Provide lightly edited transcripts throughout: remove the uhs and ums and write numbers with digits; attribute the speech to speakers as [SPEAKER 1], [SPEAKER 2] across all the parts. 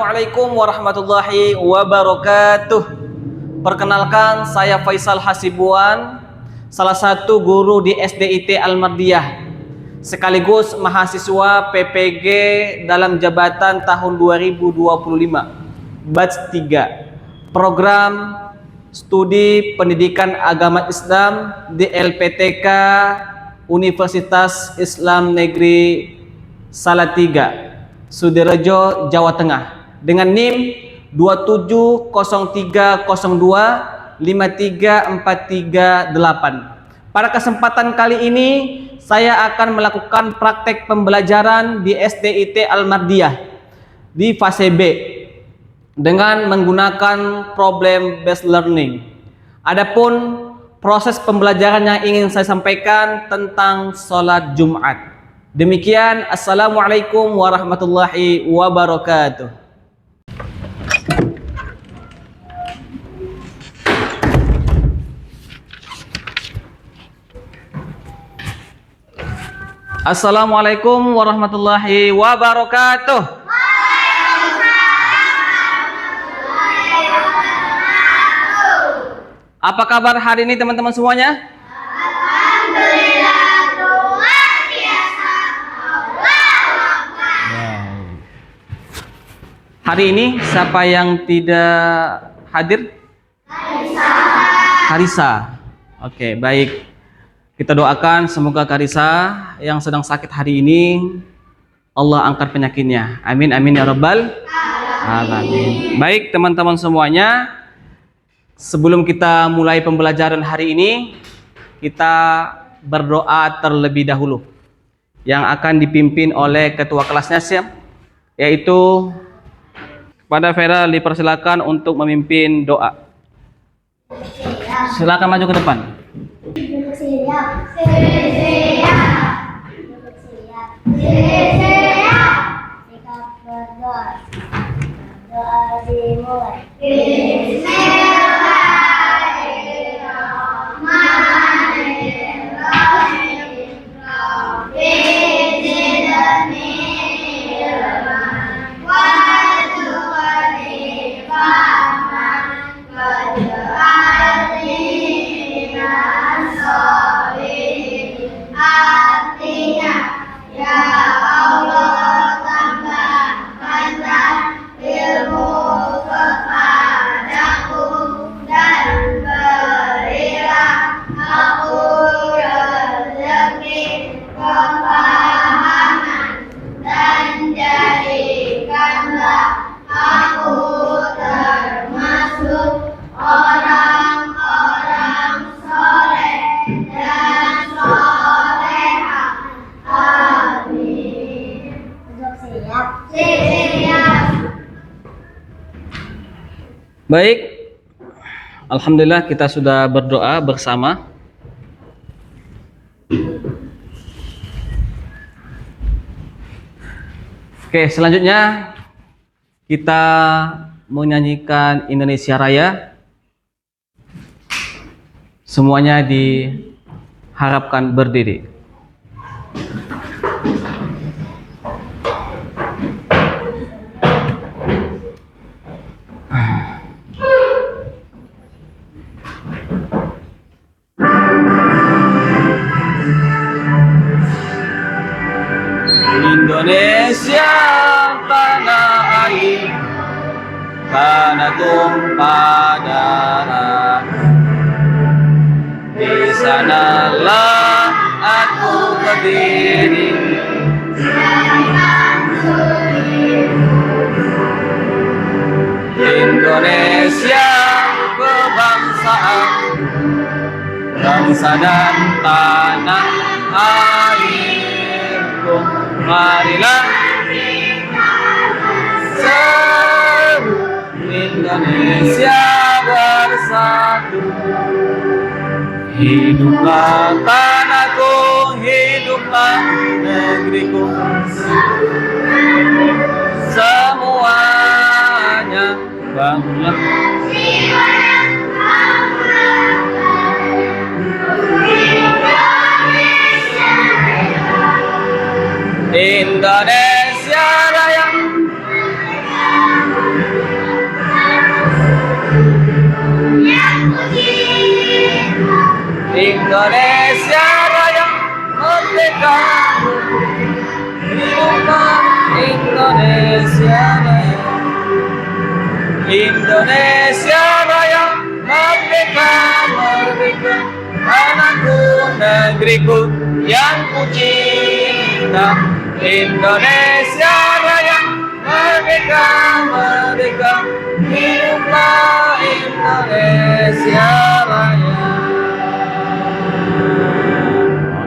[SPEAKER 1] Assalamualaikum warahmatullahi wabarakatuh. Perkenalkan, saya Faisal Hasibuan, salah satu guru di SDIT Al-Mardiyah, sekaligus mahasiswa PPG dalam jabatan tahun 2025, batch 3, program studi pendidikan agama Islam di LPTK Universitas Islam Negeri Salatiga, Sudirejo, Jawa Tengah, dengan NIM 270302-53438. Pada kesempatan kali ini saya akan melakukan praktek pembelajaran di SDIT Al-Mardiyah di fase B dengan menggunakan problem based learning. Adapun proses pembelajaran yang ingin saya sampaikan tentang sholat Jumat. Demikian, Assalamualaikum warahmatullahi wabarakatuh. Assalamualaikum warahmatullahi wabarakatuh. Apa kabar hari ini teman-teman semuanya? Alhamdulillah, luar biasa. Hari ini siapa yang tidak hadir? Karisa. Oke, baik. Kita doakan semoga Karisa yang sedang sakit hari ini Allah angkat penyakitnya. Amin amin ya rabbal alamin. Baik teman-teman semuanya, sebelum kita mulai pembelajaran hari ini, kita berdoa terlebih dahulu yang akan dipimpin oleh ketua kelasnya, yaitu kepada Vera dipersilakan untuk memimpin doa. Silakan maju ke depan. Doa dimulai. Baik, alhamdulillah kita sudah berdoa bersama. Oke, selanjutnya kita menyanyikan Indonesia Raya. Semuanya diharapkan berdiri. Indonesia tanah air, tanah tumpah darah. Di sanalah aku berdiri. Indonesia kebangsaan, bangsa dan tanah airku. Marilah seru Indonesia bersatu. Hiduplah tanahku, hiduplah negeriku. Semuanya bangunlah. Indonesia Raya, Indonesia Raya merdeka. Hiduplah Indonesia Raya. Indonesia Raya merdeka, merdeka. Tanahku, negeriku yang ku cinta. Indonesia Raya merdeka, merdeka. Hiduplah Indonesia Raya.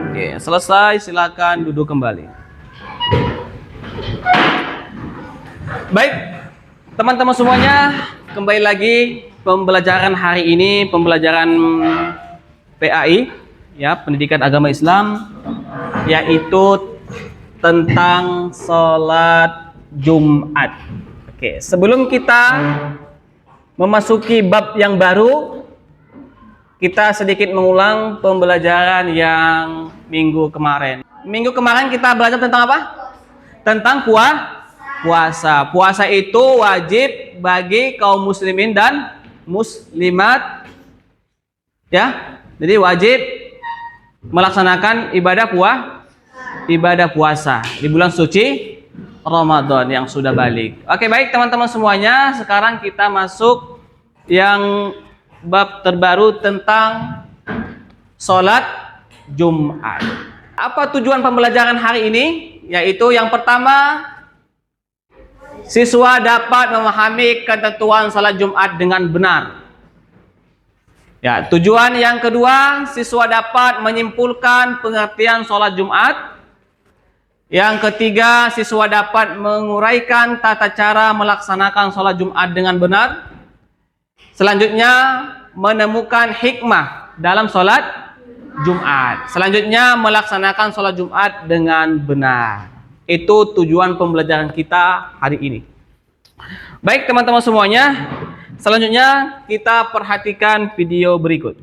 [SPEAKER 1] Oke, selesai. Silakan duduk kembali. Baik, teman-teman semuanya, kembali lagi pembelajaran hari ini, pembelajaran PAI, ya, Pendidikan Agama Islam, yaitu tentang sholat Jumat. Oke, sebelum kita memasuki bab yang baru, kita sedikit mengulang pembelajaran yang minggu kemarin. Minggu kemarin kita belajar tentang apa? Tentang puasa. Puasa itu wajib bagi kaum muslimin dan muslimat, ya. Jadi wajib melaksanakan ibadah puasa di bulan suci Ramadan yang sudah balik. Oke, baik teman-teman semuanya, sekarang kita masuk yang bab terbaru tentang sholat Jumat. Apa tujuan pembelajaran hari ini? Yaitu yang pertama, siswa dapat memahami ketentuan sholat Jumat dengan benar. Ya, tujuan yang kedua, siswa dapat menyimpulkan pengertian sholat Jumat. Yang ketiga, siswa dapat menguraikan tata cara melaksanakan sholat Jumat dengan benar. Selanjutnya, menemukan hikmah dalam sholat Jumat. Selanjutnya, melaksanakan sholat Jumat dengan benar. Itu tujuan pembelajaran kita hari ini. Baik teman-teman semuanya, selanjutnya kita perhatikan video berikut.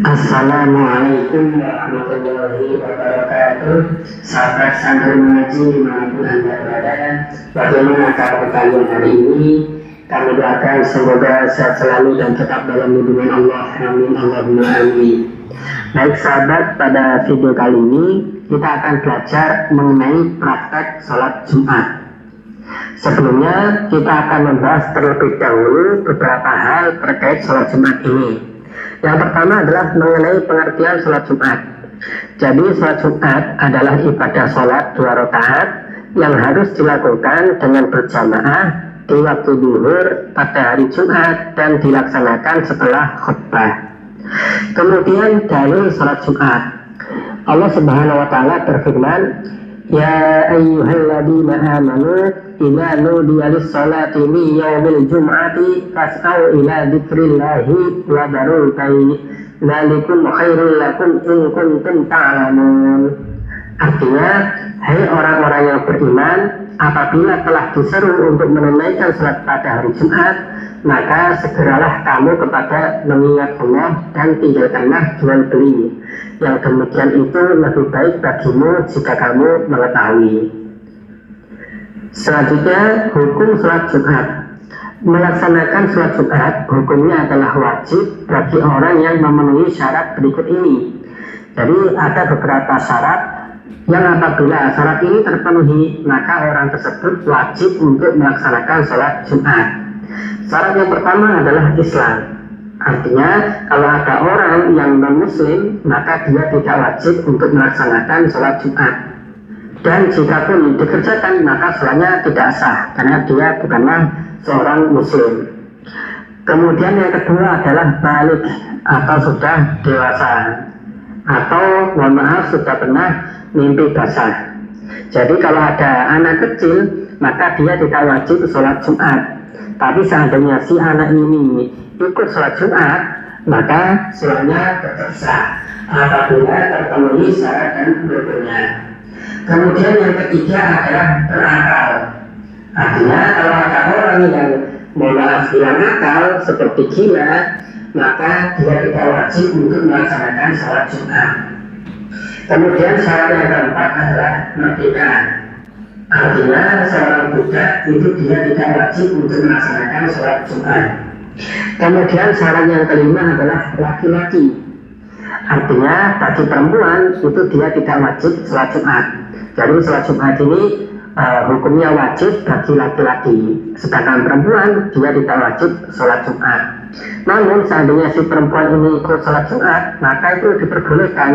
[SPEAKER 2] Assalamualaikum warahmatullahi wabarakatuh. Sahabat santri mengaji dimanapun Anda berada, bagaimana kabar kalian hari ini? Kami doakan semoga sehat selalu dan tetap dalam lindungan Allah. Amin Allahumma amin. Baik sahabat, pada video kali ini kita akan belajar mengenai praktek sholat Jumat. Sebelumnya kita akan membahas terlebih dahulu beberapa hal terkait sholat Jumat ini. Yang pertama adalah mengenai pengertian sholat Jumat. Jadi sholat Jumat adalah ibadah sholat 2 rakaat yang harus dilakukan dengan berjamaah di waktu zuhur pada hari Jumat dan dilaksanakan setelah khutbah. Kemudian dalil sholat Jumat, Allah Subhanahu wa taala berfirman, ya ayyuhalladzina amanu idza nudiya lis-salati min yaumil jum'ati fas'au ila dzikrillahi wa dzarul bai' dzalikum khairul lakum in kuntum ta'lamun. Artinya, hai orang-orang yang beriman, apabila telah diseru untuk menunaikan salat pada hari Jumat, maka segeralah kamu kepada mengingat Allah dan tinggalkanlah jual beli. Yang demikian itu lebih baik bagimu jika kamu mengetahui. Selanjutnya, hukum sholat Jumat. Melaksanakan sholat Jumat hukumnya adalah wajib bagi orang yang memenuhi syarat berikut ini. Jadi ada beberapa syarat yang apabila syarat ini terpenuhi, maka orang tersebut wajib untuk melaksanakan sholat Jumat. Syarat yang pertama adalah Islam. Artinya kalau ada orang yang non-muslim, maka dia tidak wajib untuk melaksanakan sholat Jumat. Dan jika pun dikerjakan, maka sholatnya tidak sah karena dia bukanlah seorang muslim. Kemudian yang kedua adalah balik atau sudah dewasa, atau mohon maaf sudah pernah mimpi basah. Jadi kalau ada anak kecil, maka dia tidak wajib sholat Jumat. Tapi seandainya si anak ini ikut sholat Jumat, maka sholatnya tetap sah apabila terpenuhi syarat dan rukunnya. Kemudian yang ketiga adalah berakal. Artinya kalau ada orang yang hilang akal seperti gila, maka dia tidak wajib untuk melaksanakan sholat Jumat. Kemudian syarat yang keempat adalah merdeka. Artinya seorang budak itu dia tidak wajib untuk melaksanakan sholat Jumat. Kemudian syarat yang kelima adalah laki-laki. Artinya bagi perempuan itu dia tidak wajib sholat Jumat. Jadi sholat Jumat ini hukumnya wajib bagi laki-laki, sedangkan perempuan dia tidak wajib sholat Jumat. Namun seandainya si perempuan ini ikut sholat Jumat, maka itu diperbolehkan,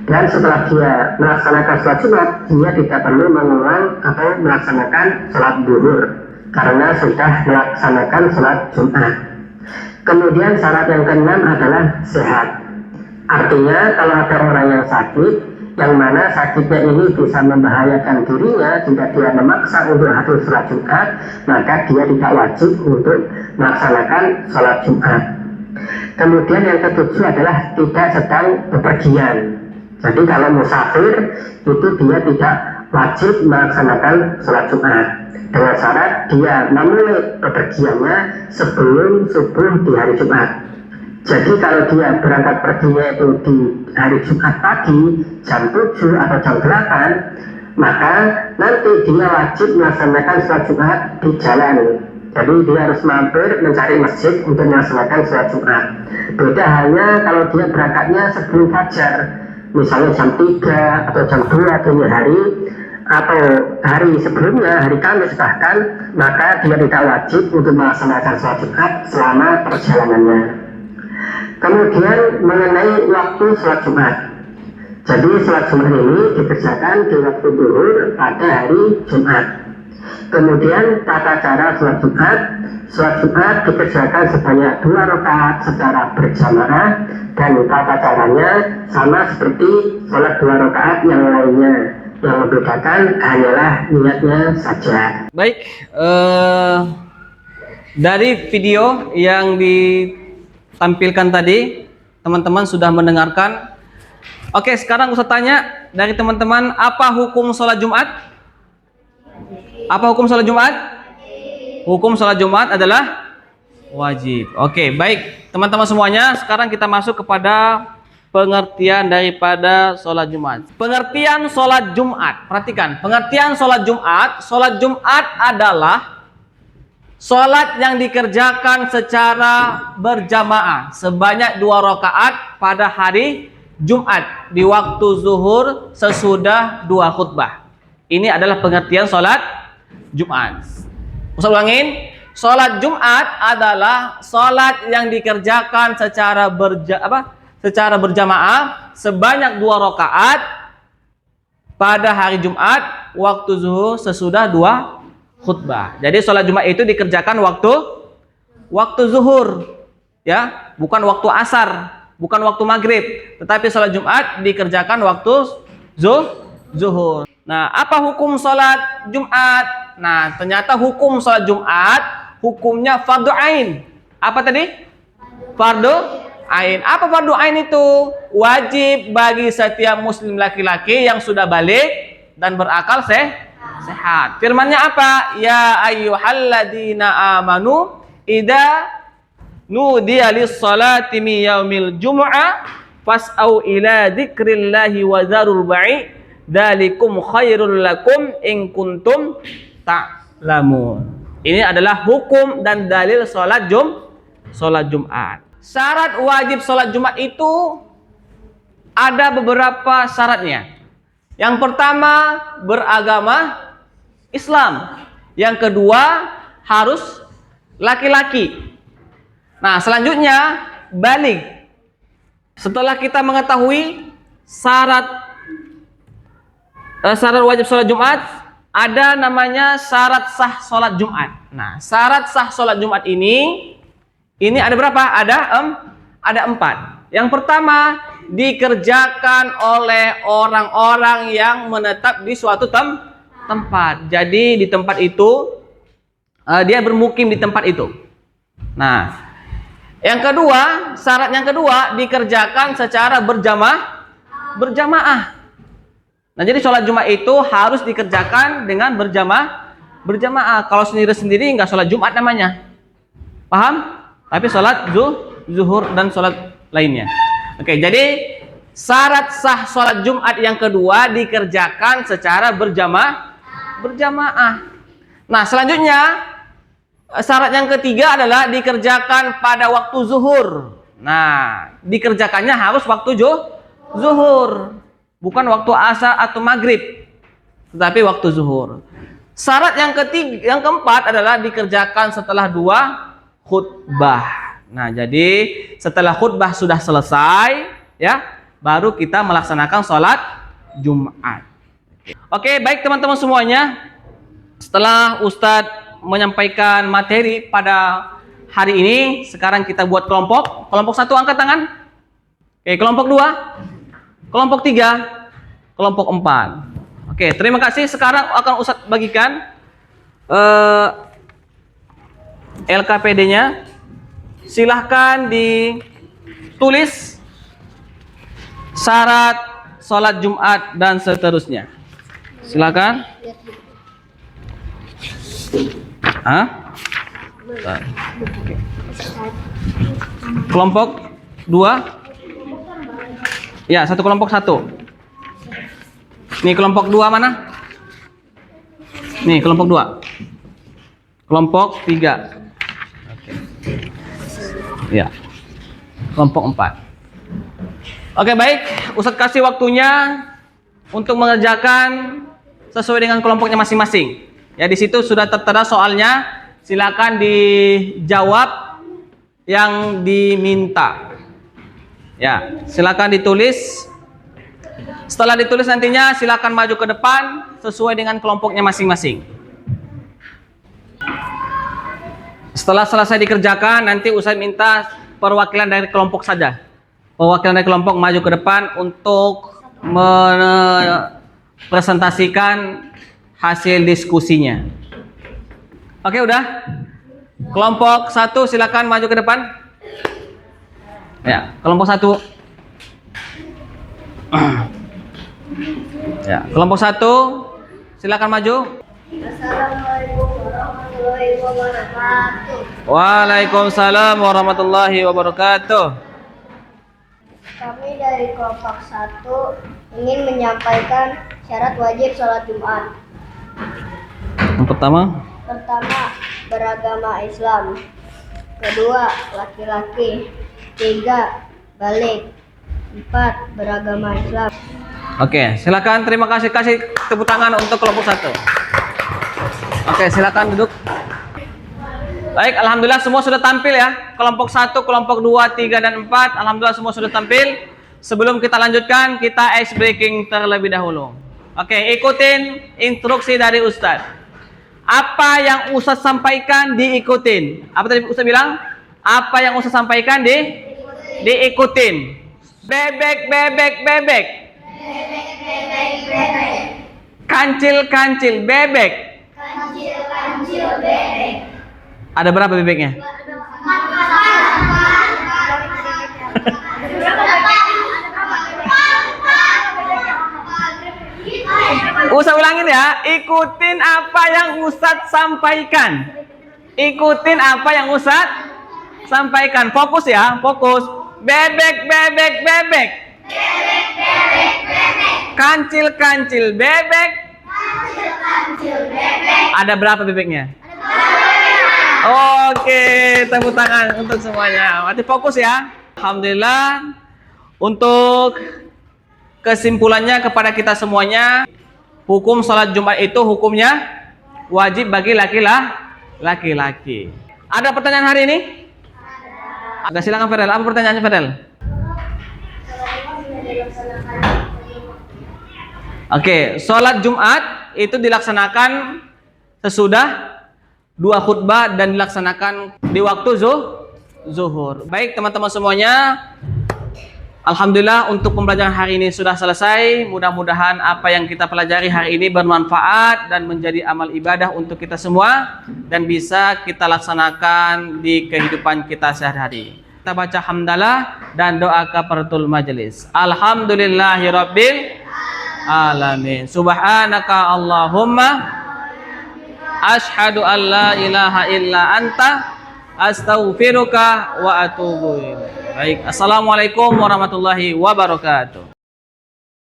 [SPEAKER 2] dan setelah dia melaksanakan sholat Jumat, dia tidak perlu mengulang atau melaksanakan sholat zuhur karena sudah melaksanakan sholat Jumat. Kemudian syarat yang keenam adalah sehat. Artinya kalau ada orang yang sakit, yang mana sakitnya ini bisa membahayakan dirinya jika dia memaksa untuk hadir sholat Jumat, maka dia tidak wajib untuk melaksanakan sholat Jumat. Kemudian yang ketujuh adalah tidak sedang bepergian. Jadi kalau musafir itu dia tidak wajib melaksanakan sholat Jumat, dengan syarat dia memulai bepergiannya sebelum subuh di hari Jumat. Jadi kalau dia berangkat perginya itu di hari Jumat pagi jam 7 atau jam 8, maka nanti dia wajib melaksanakan sholat Jumat di jalan. Jadi dia harus mampir mencari masjid untuk melaksanakan sholat Jumat. Beda halnya kalau dia berangkatnya sebelum fajar, misalnya jam 3 atau jam 2 dini hari, atau hari sebelumnya, hari Kamis bahkan, maka dia tidak wajib untuk melaksanakan sholat Jumat selama perjalanannya. Kemudian mengenai waktu sholat Jumat. Jadi sholat Jumat ini dikerjakan di waktu zuhur pada hari Jumat. Kemudian tata cara sholat Jumat dikerjakan sebanyak 2 rakaat secara berjamaah, dan tata caranya sama seperti sholat 2 rakaat yang lainnya. Yang membedakan hanyalah niatnya saja.
[SPEAKER 1] Baik, dari video yang ditampilkan tadi, teman-teman sudah mendengarkan. Oke, sekarang Ustaz tanya dari teman-teman, apa hukum sholat Jumat? Apa hukum sholat Jumat? Hukum sholat Jumat adalah wajib. Oke, baik teman-teman semuanya, sekarang kita masuk kepada pengertian daripada sholat Jumat. Pengertian sholat Jumat, perhatikan, pengertian sholat Jumat. Sholat Jumat adalah sholat yang dikerjakan secara berjamaah sebanyak 2 rakaat pada hari Jumat di waktu zuhur sesudah 2 khutbah. Ini adalah pengertian sholat Jumat. Ustaz ulangin, sholat Jumat adalah sholat yang dikerjakan secara berjamaah sebanyak 2 rakaat pada hari Jumat waktu zuhur sesudah 2 khutbah. Jadi sholat Jumat itu dikerjakan waktu zuhur, ya, bukan waktu asar, bukan waktu maghrib, tetapi sholat Jumat dikerjakan waktu zuhur. Nah, apa hukum sholat Jumat? Nah, ternyata hukum sholat Jumat hukumnya fardu ain. Apa tadi? Fardu ain. Apa fardu ain itu? Wajib bagi setiap muslim laki-laki yang sudah balik dan berakal sehat. Firmannya apa? Ya ayyuhalladzina amanu idza nudiya lis-salati min yaumil jumu'ah fas'au ila dzikrillahi wa dzarul bai' dzalikum khairul lakum in kuntum ta'lamun. Ini adalah hukum dan dalil sholat Jumat. Syarat wajib sholat Jumat itu ada beberapa syaratnya. Yang pertama, beragama Islam. Yang kedua, harus laki-laki. Nah, selanjutnya baligh. Setelah kita mengetahui syarat wajib sholat Jumat, ada namanya syarat sah sholat Jumat. Nah, syarat sah sholat Jumat ini ada berapa? Ada 4. Yang pertama, dikerjakan oleh orang-orang yang menetap di suatu tempat. Jadi di tempat itu dia bermukim di tempat itu. Nah, yang kedua, syarat yang kedua dikerjakan secara berjamaah. Nah, jadi sholat Jumat itu harus dikerjakan dengan berjamaah. Kalau sendiri-sendiri nggak sholat Jumat namanya. Paham? Tapi sholat zuhur dan sholat lainnya. Oke, jadi syarat sah sholat Jumat yang kedua dikerjakan secara berjamaah. Nah, selanjutnya Syarat yang ketiga adalah dikerjakan pada waktu zuhur. Nah, dikerjakannya harus waktu zuhur, bukan waktu asar atau maghrib, tetapi waktu zuhur. Syarat yang keempat adalah dikerjakan setelah 2 khutbah. Nah, jadi setelah khutbah sudah selesai, ya, baru kita melaksanakan sholat Jumat. Oke, baik teman-teman semuanya. Setelah Ustadz menyampaikan materi pada hari ini, sekarang kita buat kelompok. Kelompok 1 angkat tangan. Oke, kelompok 2, kelompok 3, kelompok 4. Oke, terima kasih. Sekarang akan Ustadz bagikan LKPD-nya. Silahkan ditulis syarat sholat Jumat dan seterusnya. Silakan. Oke. Kelompok 2. Ya, satu kelompok 1. Nih kelompok 2 mana? Nih kelompok 2. Kelompok 3. Oke. Ya. Kelompok 4. Oke, baik. Ustadz kasih waktunya untuk mengerjakan sesuai dengan kelompoknya masing-masing. Ya, di situ sudah tertera soalnya, silakan dijawab yang diminta. Ya, silakan ditulis. Setelah ditulis nantinya silakan maju ke depan sesuai dengan kelompoknya masing-masing. Setelah selesai dikerjakan, nanti Ustadz minta perwakilan dari kelompok saja. Perwakilan dari kelompok maju ke depan untuk presentasikan hasil diskusinya. Oke, udah. Kelompok 1 silakan maju ke depan. Ya, kelompok 1. Ya, kelompok 1 silakan maju.
[SPEAKER 3] Assalamualaikum warahmatullahi wabarakatuh.
[SPEAKER 1] Waalaikumsalam warahmatullahi wabarakatuh.
[SPEAKER 3] Kami dari kelompok 1 ingin menyampaikan syarat wajib sholat Jumat.
[SPEAKER 1] Yang pertama,
[SPEAKER 3] beragama Islam. Kedua, laki-laki. 3, balik. 4, beragama Islam.
[SPEAKER 1] oke, silakan. Terima kasih. Kasih tepuk tangan untuk kelompok 1. Oke, silakan duduk. Baik, alhamdulillah semua sudah tampil ya. Kelompok 1, kelompok 2, 3 dan 4, alhamdulillah semua sudah tampil. Sebelum kita lanjutkan, kita ice breaking terlebih dahulu. Oke, ikutin instruksi dari Ustadz. Apa yang Ustadz sampaikan diikutin. Apa tadi Ustadz bilang? Apa yang Ustadz sampaikan diikutin. Bebek, bebek, bebek. Kancil, kancil, bebek.
[SPEAKER 3] Kancil, bebek.
[SPEAKER 1] Ada berapa bebeknya? Ustadz ulangin ya, ikutin apa yang Ustadz sampaikan. Ikutin apa yang Ustadz sampaikan. Fokus ya, fokus. Bebek, bebek, bebek.
[SPEAKER 3] Bebek, bebek, bebek.
[SPEAKER 1] Kancil, kancil, bebek.
[SPEAKER 3] Kancil, bebek.
[SPEAKER 1] Ada berapa bebeknya? Oke, tepuk tangan untuk semuanya. Berarti fokus ya. Alhamdulillah. Untuk kesimpulannya kepada kita semuanya, hukum sholat Jumat itu hukumnya wajib bagi laki-laki. Ada pertanyaan hari ini? Ada. Silakan Fadel. Apa pertanyaannya Fadel? Oke, sholat Jumat itu dilaksanakan sesudah 2 khutbah dan dilaksanakan di waktu zuhur. Baik teman-teman semuanya, alhamdulillah untuk pembelajaran hari ini sudah selesai. Mudah-mudahan apa yang kita pelajari hari ini bermanfaat dan menjadi amal ibadah untuk kita semua dan bisa kita laksanakan di kehidupan kita sehari-hari. Kita baca hamdalah dan doa kafaratul majelis. Alhamdulillahirabbil alamin. Subhanaka Allahumma asyhadu an la ilaha illa anta astaghfiruka wa atubu ilaik. Baik, assalamualaikum warahmatullahi wabarakatuh.